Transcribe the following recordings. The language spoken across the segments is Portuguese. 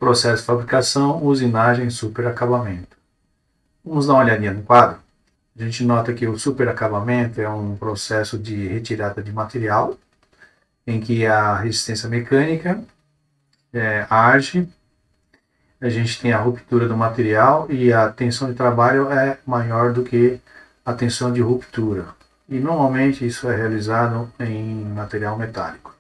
processo de fabricação, usinagem e superacabamento. Vamos dar uma olhadinha no quadro. A gente nota que o superacabamento é um processo de retirada de material, em que a resistência mecânica age, a gente tem a ruptura do material e a tensão de trabalho é maior do que a tensão de ruptura. E normalmente isso é realizado em material metálico.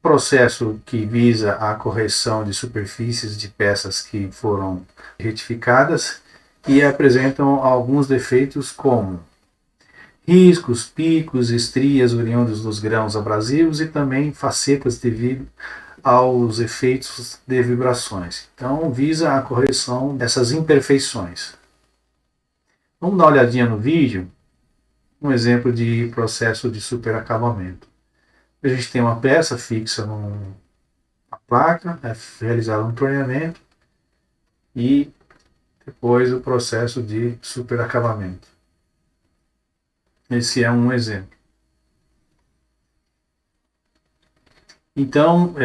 Processo que visa a correção de superfícies de peças que foram retificadas e apresentam alguns defeitos como riscos, picos, estrias oriundos dos grãos abrasivos e também facetas devido aos efeitos de vibrações. Então, visa a correção dessas imperfeições. Vamos dar uma olhadinha no vídeo, um exemplo de processo de superacabamento. A gente tem uma peça fixa numa placa, é realizado um torneamento e depois o processo de superacabamento. Esse é um exemplo. Então,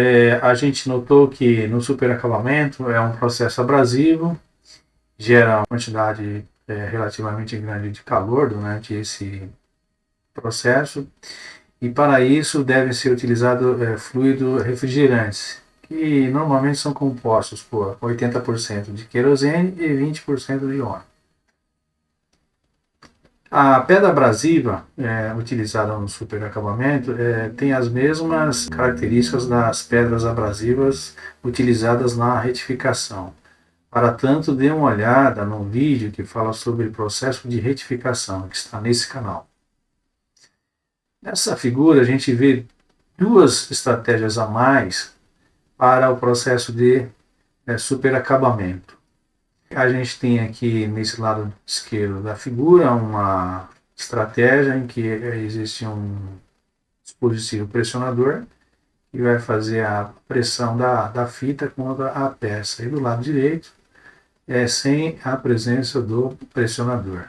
a gente notou que no superacabamento é um processo abrasivo, gera uma quantidade relativamente grande de calor durante esse processo, e para isso devem ser utilizados fluidos refrigerantes, que normalmente são compostos por 80% de querosene e 20% de óleo. A pedra abrasiva utilizada no superacabamento tem as mesmas características das pedras abrasivas utilizadas na retificação. Para tanto, dê uma olhada no vídeo que fala sobre o processo de retificação, que está nesse canal. Nessa figura a gente vê duas estratégias a mais para o processo de superacabamento. A gente tem aqui nesse lado esquerdo da figura uma estratégia em que existe um dispositivo pressionador que vai fazer a pressão da fita contra a peça. E do lado direito sem a presença do pressionador.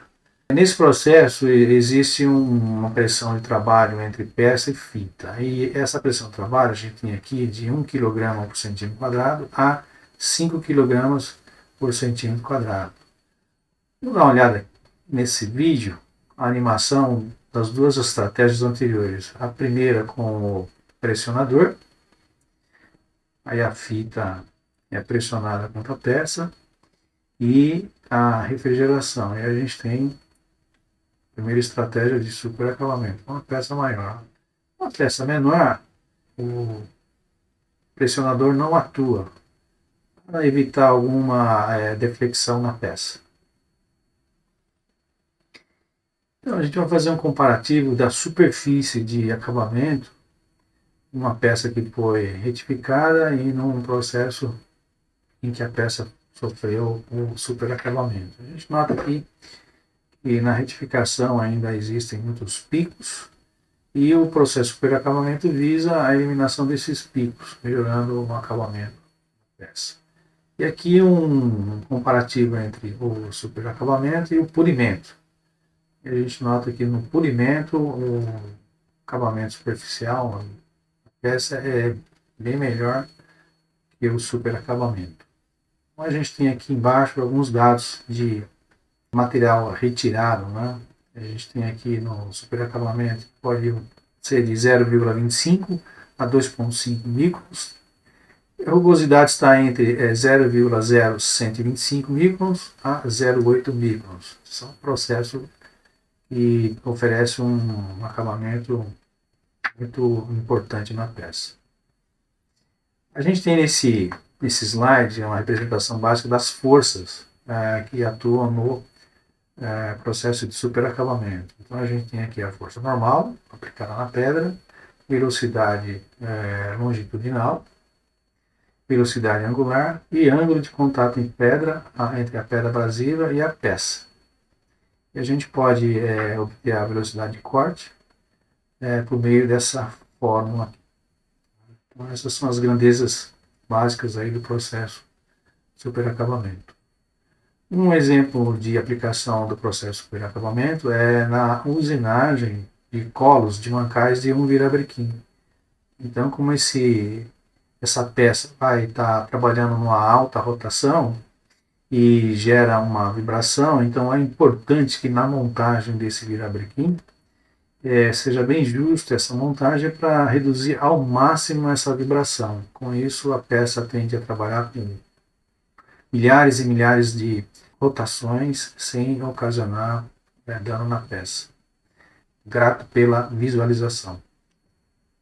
Nesse processo existe uma pressão de trabalho entre peça e fita. E essa pressão de trabalho a gente tem aqui de 1 kg por centímetro quadrado a 5 kg por centímetro quadrado. Vamos dar uma olhada nesse vídeo, a animação das duas estratégias anteriores. A primeira com o pressionador, aí a fita é pressionada contra a peça, e a refrigeração. E a gente tem a primeira estratégia de superacabamento, uma peça maior. Uma peça menor, o pressionador não atua, para evitar alguma deflexão na peça. Então a gente vai fazer um comparativo da superfície de acabamento, uma peça que foi retificada e num processo em que a peça sofreu o superacabamento. A gente nota aqui que na retificação ainda existem muitos picos e o processo de superacabamento visa a eliminação desses picos, melhorando o acabamento da peça. E aqui um comparativo entre o superacabamento e o polimento. E a gente nota que no polimento o acabamento superficial da peça é bem melhor que o superacabamento. Então a gente tem aqui embaixo alguns dados de material retirado, né? A gente tem aqui no superacabamento, pode ser de 0,25 a 2,5 microns. A rugosidade está entre 0,0125 microns a 0,8 microns. São processos que oferecem um acabamento muito importante na peça. A gente tem nesse slide uma representação básica das forças que atuam no processo de superacabamento. Então a gente tem aqui a força normal, aplicada na pedra, velocidade longitudinal, velocidade angular e ângulo de contato em pedra, entre a pedra abrasiva e a peça. E a gente pode obter a velocidade de corte por meio dessa fórmula aqui. Então essas são as grandezas básicas aí do processo de superacabamento. Um exemplo de aplicação do processo de superacabamento é na usinagem de colos de mancais de um virabrequim. Então, como esse essa peça vai estar trabalhando numa alta rotação e gera uma vibração, então é importante que na montagem desse virabrequim seja bem justa essa montagem para reduzir ao máximo essa vibração. Com isso, a peça tende a trabalhar com milhares e milhares de rotações sem ocasionar dano na peça. Grato pela visualização.